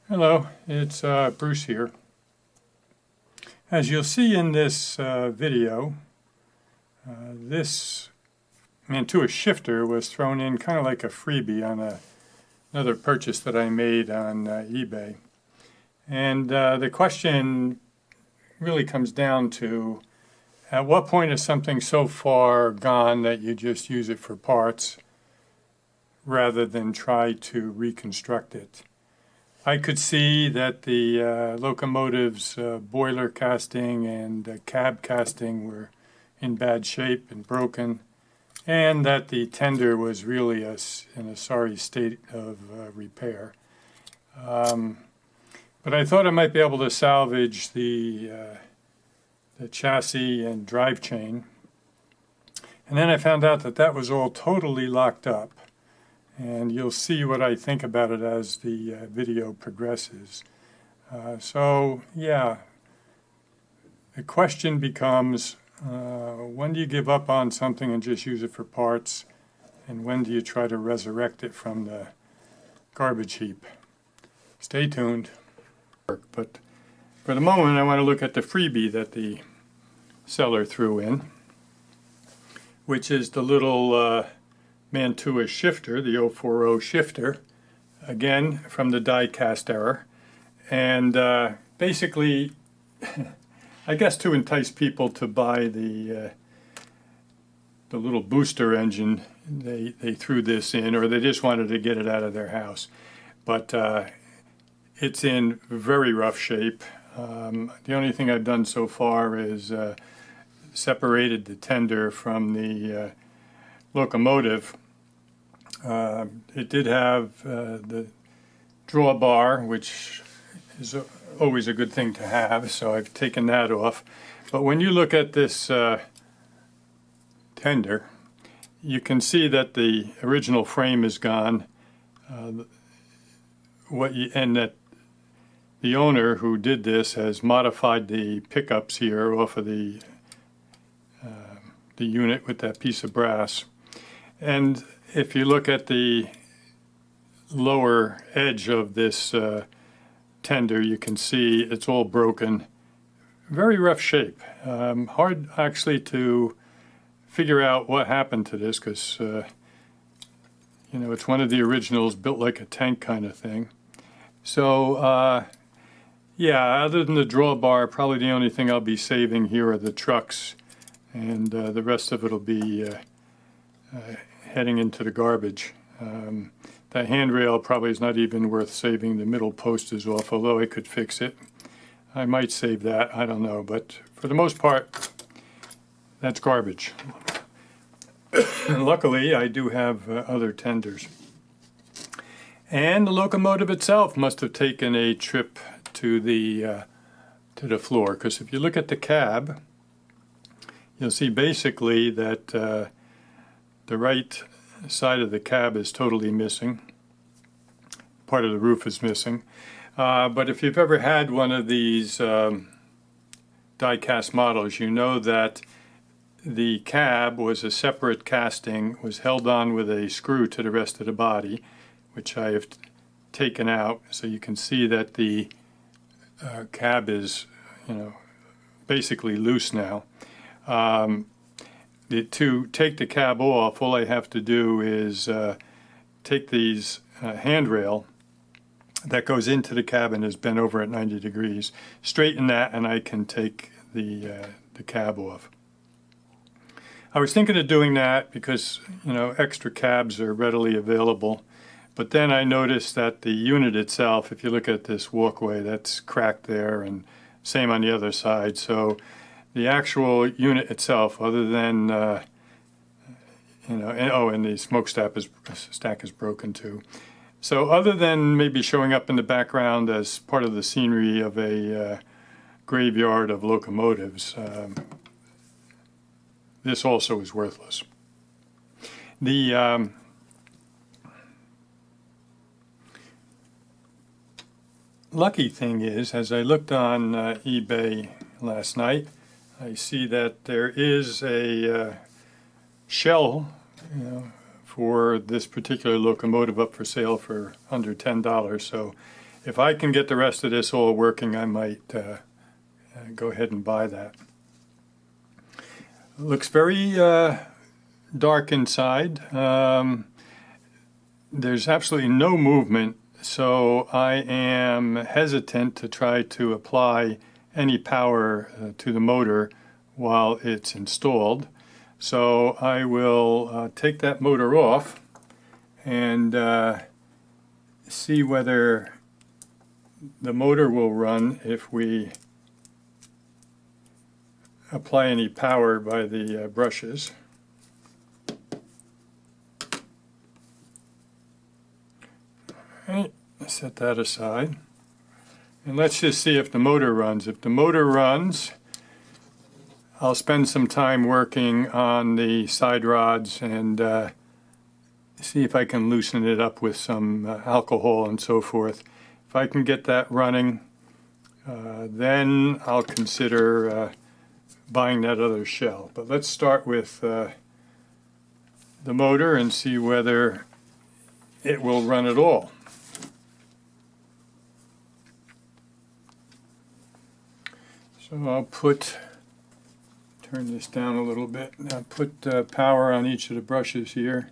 Hello, it's Bruce here. As you'll see in this video, this Mantua shifter was thrown in kind of like a freebie on another purchase that I made on eBay. And the question really comes down to, at what point is something so far gone that you just use it for parts rather than try to reconstruct it? I could see that the locomotive's boiler casting and cab casting were in bad shape and broken, and that the tender was really in a sorry state of repair. But I thought I might be able to salvage the chassis and drive chain, and then I found out that that was all totally locked up. And you'll see what I think about it as the video progresses. So yeah, the question becomes, when do you give up on something and just use it for parts? And when do you try to resurrect it from the garbage heap? Stay tuned. But for the moment, I want to look at the freebie that the seller threw in, which is the little Mantua shifter, the 040 shifter, again from the die cast era, and basically I guess to entice people to buy the little booster engine, they threw this in, or they just wanted to get it out of their house. But it's in very rough shape. The only thing I've done so far is separated the tender from the locomotive. It did have the drawbar, which is always a good thing to have, so I've taken that off. But when you look at this tender, you can see that the original frame is gone, and that the owner who did this has modified the pickups here off of the unit with that piece of brass. And if you look at the lower edge of this tender, you can see it's all broken. Very rough shape. Hard actually to figure out what happened to this, because it's one of the originals, built like a tank kind of thing. So yeah, other than the drawbar, probably the only thing I'll be saving here are the trucks, and the rest of it will be heading into the garbage. That handrail probably is not even worth saving. The middle post is off, although I could fix it. I might save that, I don't know, but for the most part, that's garbage. Luckily, I do have other tenders. And the locomotive itself must have taken a trip to the floor, because if you look at the cab, you'll see basically that the right side of the cab is totally missing. Part of the roof is missing. But if you've ever had one of these die-cast models, you know that the cab was a separate casting, was held on with a screw to the rest of the body, which I have taken out. So you can see that the cab is, basically loose now. To take the cab off, all I have to do is take these handrail that goes into the cab and is bent over at 90 degrees, straighten that, and I can take the cab off. I was thinking of doing that because extra cabs are readily available, but then I noticed that the unit itself, if you look at this walkway, that's cracked there, and same on the other side. So the actual unit itself, other than and the smokestack is broken too. So other than maybe showing up in the background as part of the scenery of a graveyard of locomotives, this also is worthless. The lucky thing is, as I looked on eBay last night, I see that there is a shell for this particular locomotive up for sale for under $10. So if I can get the rest of this all working, I might go ahead and buy that. It looks very dark inside. There's absolutely no movement, so I am hesitant to try to apply any power to the motor while it's installed. So I will take that motor off and see whether the motor will run if we apply any power by the brushes. Alright, set that aside. And let's just see if the motor runs. If the motor runs, I'll spend some time working on the side rods and see if I can loosen it up with some alcohol and so forth. If I can get that running, then I'll consider buying that other shell. But let's start with the motor and see whether it will run at all. So I'll turn this down a little bit. I'll put power on each of the brushes here.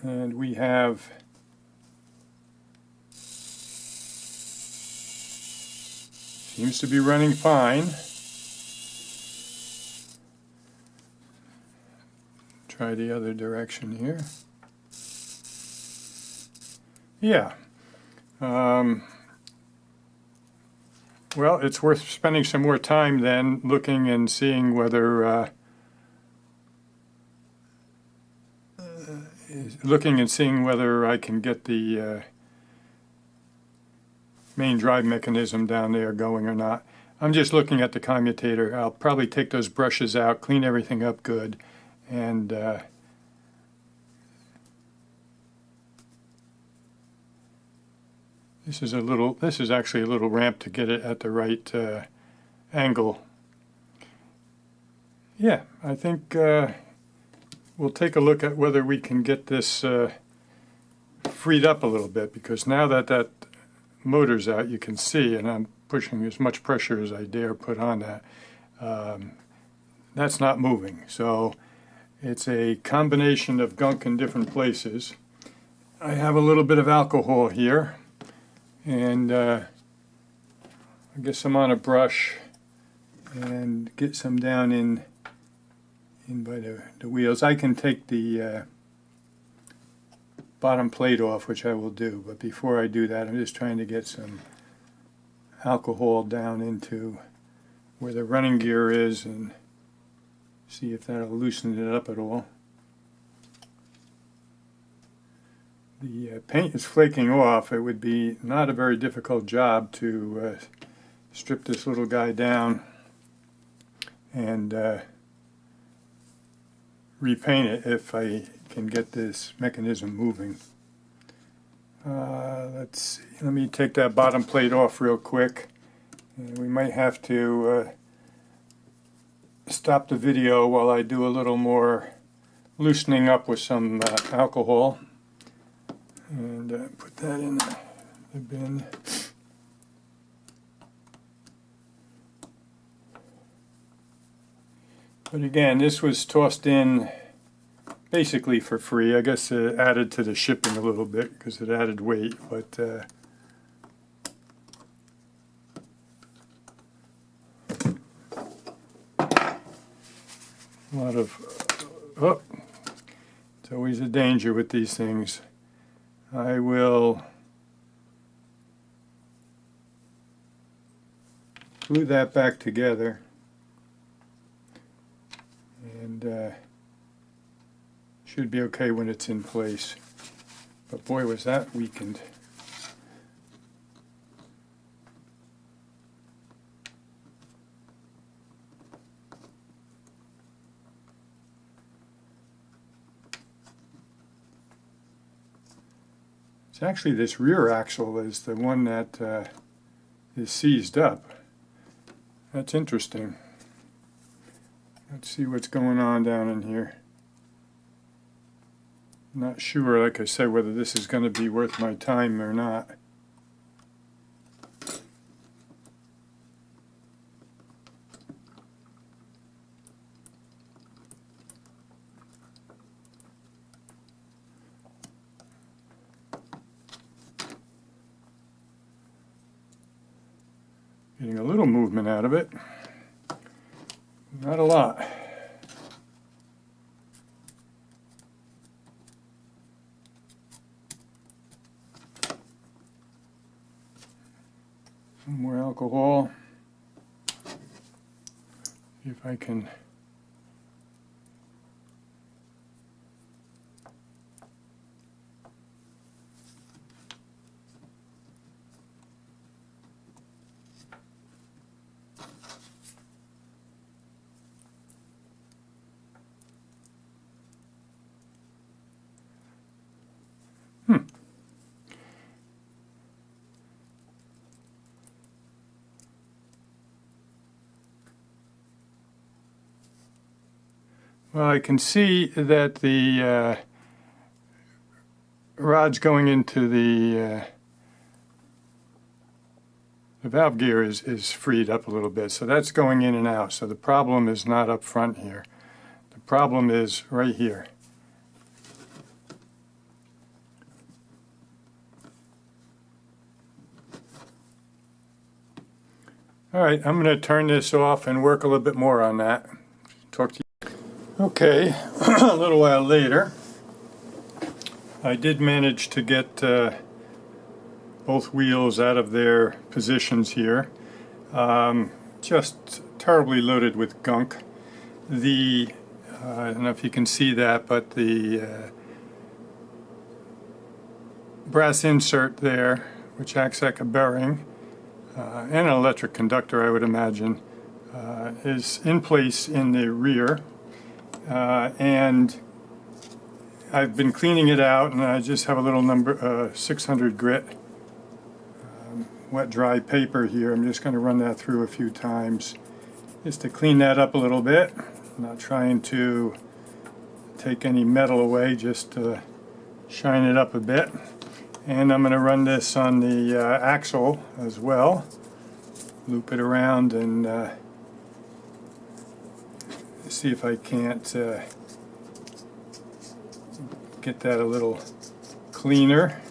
And we have seems to be running fine. Try the other direction here. Yeah. Well, it's worth spending some more time then looking and seeing whether I can get the main drive mechanism down there going or not. I'm just looking at the commutator. I'll probably take those brushes out, clean everything up good, and this is actually a little ramp to get it at the right angle. Yeah, I think we'll take a look at whether we can get this freed up a little bit, because now that that motor's out, you can see, and I'm pushing as much pressure as I dare put on that. That's not moving. So it's a combination of gunk in different places. I have a little bit of alcohol here, and I guess I'm on a brush and get some down in by the wheels. I can take the bottom plate off, which I will do, but before I do that, I'm just trying to get some alcohol down into where the running gear is and see if that'll loosen it up at all. The paint is flaking off. It would be not a very difficult job to strip this little guy down and repaint it if I can get this mechanism moving. Let's see. Let me take that bottom plate off real quick. And we might have to stop the video while I do a little more loosening up with some alcohol. And put that in the bin. But again, this was tossed in basically for free. I guess it added to the shipping a little bit because it added weight, but a lot of, oh, it's always a danger with these things. I will glue that back together, and should be okay when it's in place. But boy, was that weakened. It's actually this rear axle is the one that is seized up. That's interesting. Let's see what's going on down in here. Not sure, like I said, whether this is going to be worth my time or not. Getting a little movement out of it. Not a lot. Some more alcohol. See if I can Well, I can see that the rod's going into the valve gear is freed up a little bit, so that's going in and out. So the problem is not up front here. The problem is right here. All right, I'm going to turn this off and work a little bit more on that. Talk to you. Okay, a little while later, I did manage to get both wheels out of their positions here. Just terribly loaded with gunk. I don't know if you can see that, but the brass insert there, which acts like a bearing, and an electric conductor, I would imagine, is in place in the rear. And I've been cleaning it out, and I just have a little number 600 grit wet dry paper here. I'm just going to run that through a few times just to clean that up a little bit. I'm not trying to take any metal away, just to shine it up a bit. And I'm going to run this on the axle as well, loop it around and see if I can't get that a little cleaner.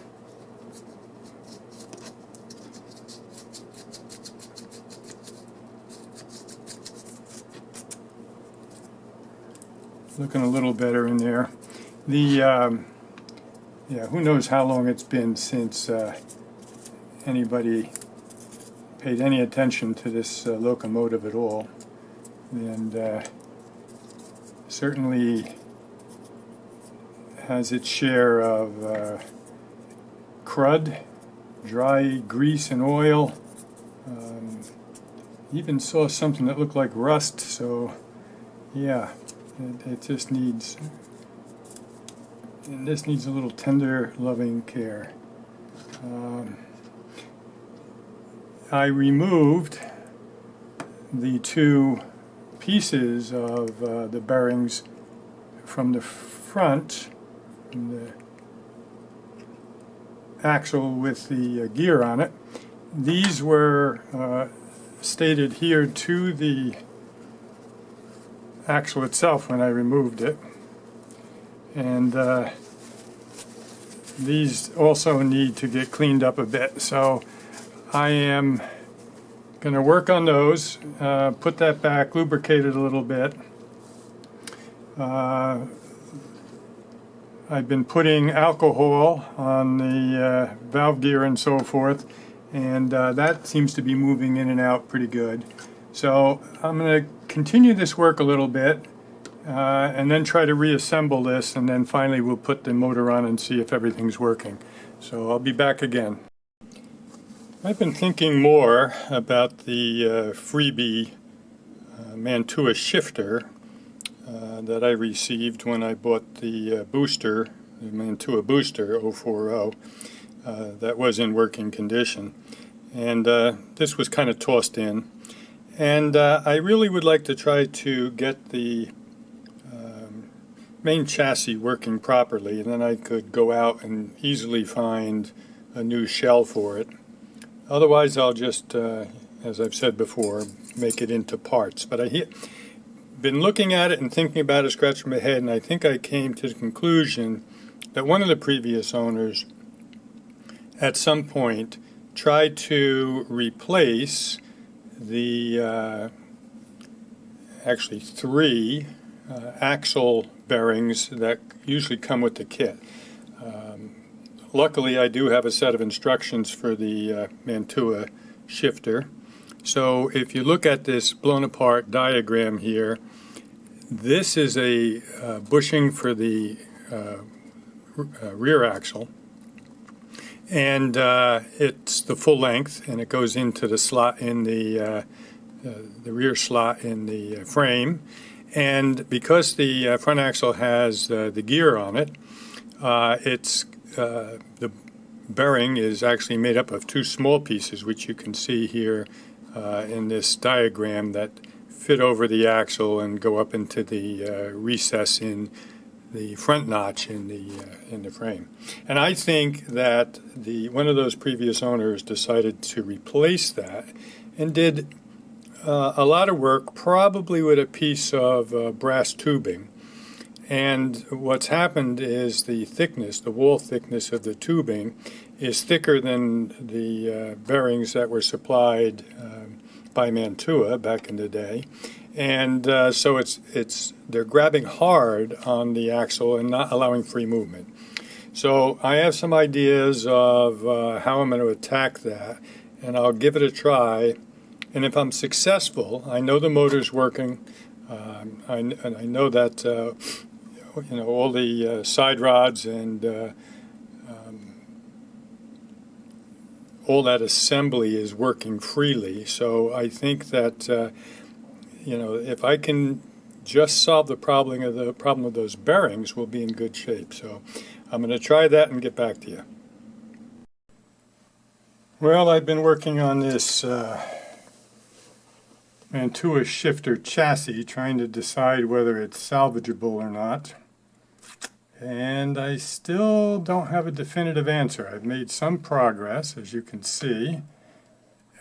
Looking a little better in there. Yeah, who knows how long it's been since anybody paid any attention to this locomotive at all. And certainly has its share of crud, dry grease and oil. Even saw something that looked like rust, so yeah, it just needs, and this needs a little tender, loving care. I removed the two pieces of the bearings from the front, from the axle with the gear on it. These were stated here to the axle itself when I removed it, and these also need to get cleaned up a bit, so I am going to work on those, put that back, lubricate it a little bit. I've been putting alcohol on the valve gear and so forth, and that seems to be moving in and out pretty good. So I'm going to continue this work a little bit and then try to reassemble this, and then finally we'll put the motor on and see if everything's working. So I'll be back again. I've been thinking more about the freebie Mantua shifter that I received when I bought the booster, the Mantua booster 040, that was in working condition. And this was kind of tossed in. And I really would like to try to get the main chassis working properly, and then I could go out and easily find a new shell for it. Otherwise, I'll just, as I've said before, make it into parts. But I've been looking at it and thinking about it, scratching my head, and I think I came to the conclusion that one of the previous owners at some point tried to replace the actually 3 axle bearings that usually come with the kit. Luckily, I do have a set of instructions for the Mantua shifter. So if you look at this blown apart diagram here, this is a bushing for the rear axle, and it's the full length, and it goes into the slot in the rear slot in the frame. And because the front axle has the gear on it, the bearing is actually made up of 2 small pieces, which you can see here in this diagram, that fit over the axle and go up into the recess in the front notch in the frame. And I think that one of those previous owners decided to replace that and did a lot of work, probably with a piece of brass tubing. And what's happened is the thickness, the wall thickness of the tubing, is thicker than the bearings that were supplied by Mantua back in the day. And so they're grabbing hard on the axle and not allowing free movement. So I have some ideas of how I'm going to attack that, and I'll give it a try. And if I'm successful, I know the motor's working. I know that all the side rods and all that assembly is working freely. So I think that if I can just solve the problem of those bearings, we'll be in good shape. So I'm going to try that and get back to you. Well, I've been working on this Mantua shifter chassis, trying to decide whether it's salvageable or not. And I still don't have a definitive answer. I've made some progress, as you can see.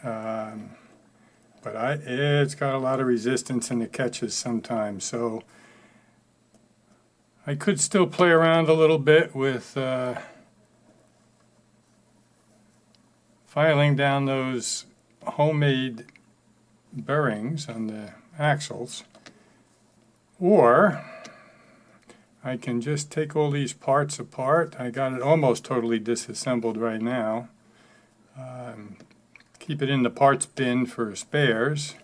But it's got a lot of resistance in the catches sometimes. So I could still play around a little bit with filing down those homemade bearings on the axles, or I can just take all these parts apart. I got it almost totally disassembled right now. Keep it in the parts bin for spares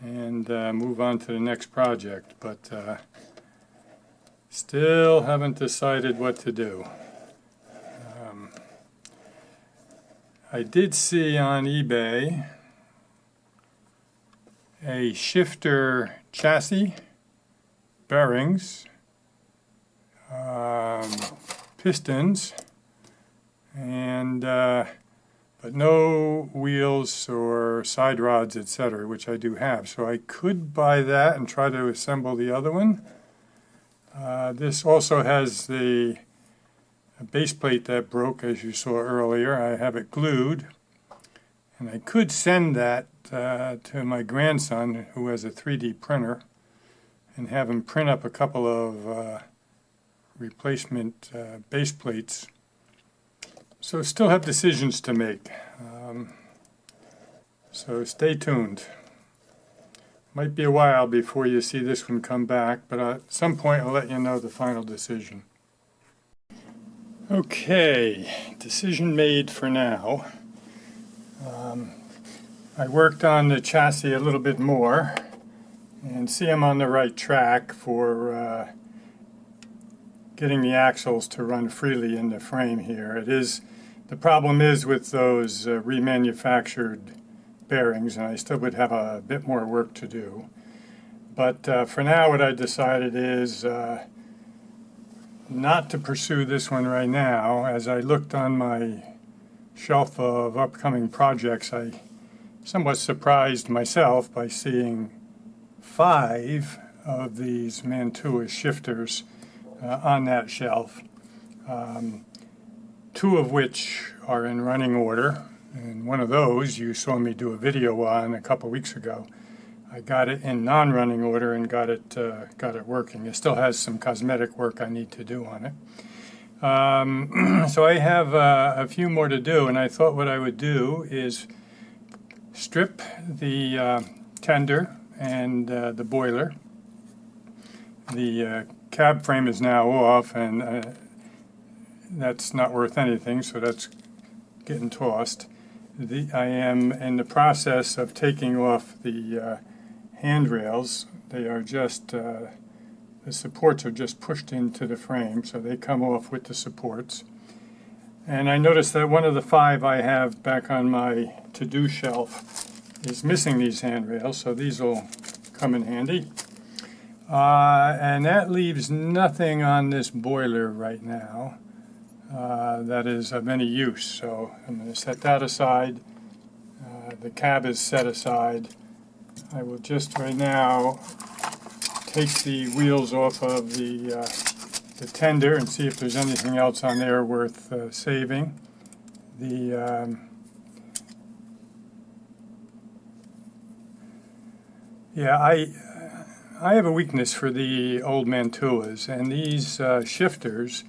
and move on to the next project, but still haven't decided what to do. I did see on eBay a shifter chassis, bearings, pistons, and but no wheels or side rods, etc., which I do have. So I could buy that and try to assemble the other one. This also has the base plate that broke, as you saw earlier. I have it glued, and I could send that to my grandson, who has a 3D printer, and have him print up a couple of replacement base plates. So still have decisions to make. So stay tuned. Might be a while before you see this one come back, but at some point I'll let you know the final decision. Okay, decision made for now. I worked on the chassis a little bit more and see I'm on the right track for getting the axles to run freely in the frame here. The problem is with those remanufactured bearings, and I still would have a bit more work to do. But for now, what I decided is not to pursue this one right now. As I looked on my shelf of upcoming projects, I somewhat surprised myself by seeing 5 of these Mantua shifters on that shelf, two of which are in running order, and one of those you saw me do a video on a couple weeks ago. I got it in non-running order and got it working. It still has some cosmetic work I need to do on it. So I have a few more to do, and I thought what I would do is strip the tender and the boiler. The cab frame is now off, and that's not worth anything, so that's getting tossed. I am in the process of taking off the handrails. They are just, the supports are just pushed into the frame, so they come off with the supports. And I noticed that one of the 5 I have back on my to-do shelf is missing these handrails, so these will come in handy. And that leaves nothing on this boiler right now that is of any use. So I'm going to set that aside. The cab is set aside. I will just right now take the wheels off of the tender and see if there's anything else on there worth saving. I have a weakness for the old Mantuas, and these shifters,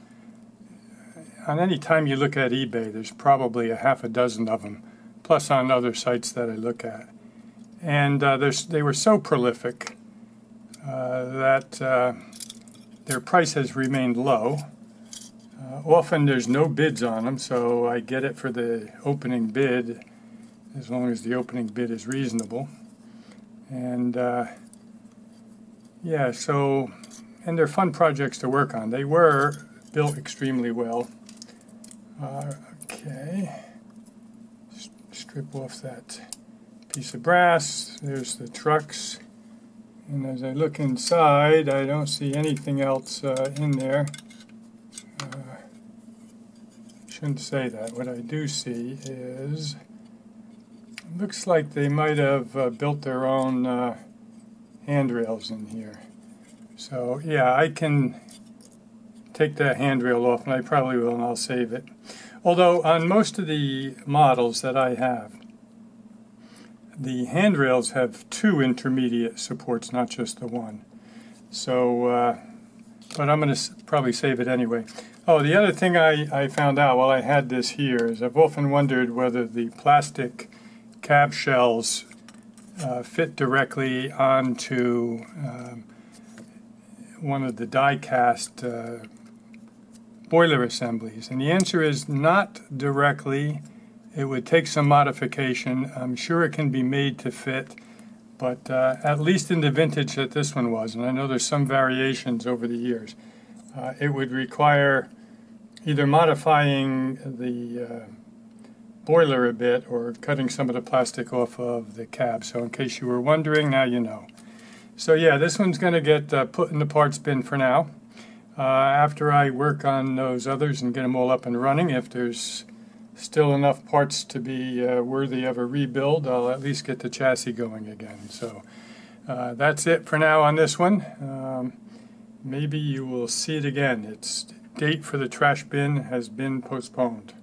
on any time you look at eBay, there's probably a half a dozen of them, plus on other sites that I look at. And they were so prolific that their price has remained low. Often there's no bids on them, so I get it for the opening bid, as long as the opening bid is reasonable. And yeah, so, and they're fun projects to work on. They were built extremely well. Okay, strip off that piece of brass. There's the trucks. And as I look inside, I don't see anything else in there. Shouldn't say that. What I do see is, it looks like they might have built their own handrails in here. So yeah, I can take that handrail off, and I probably will, and I'll save it. Although on most of the models that I have, the handrails have 2 intermediate supports, not just the one. So, but I'm going to probably save it anyway. Oh, the other thing I found out while I had this here is I've often wondered whether the plastic cab shells fit directly onto one of the die-cast boiler assemblies. And the answer is not directly. It would take some modification. I'm sure it can be made to fit, but at least in the vintage that this one was, and I know there's some variations over the years, it would require either modifying the boiler a bit or cutting some of the plastic off of the cab. So in case you were wondering, now you know. So yeah, this one's going to get put in the parts bin for now. After I work on those others and get them all up and running, if there's still enough parts to be worthy of a rebuild, I'll at least get the chassis going again. So that's it for now on this one. Maybe you will see it again. Its date for the trash bin has been postponed.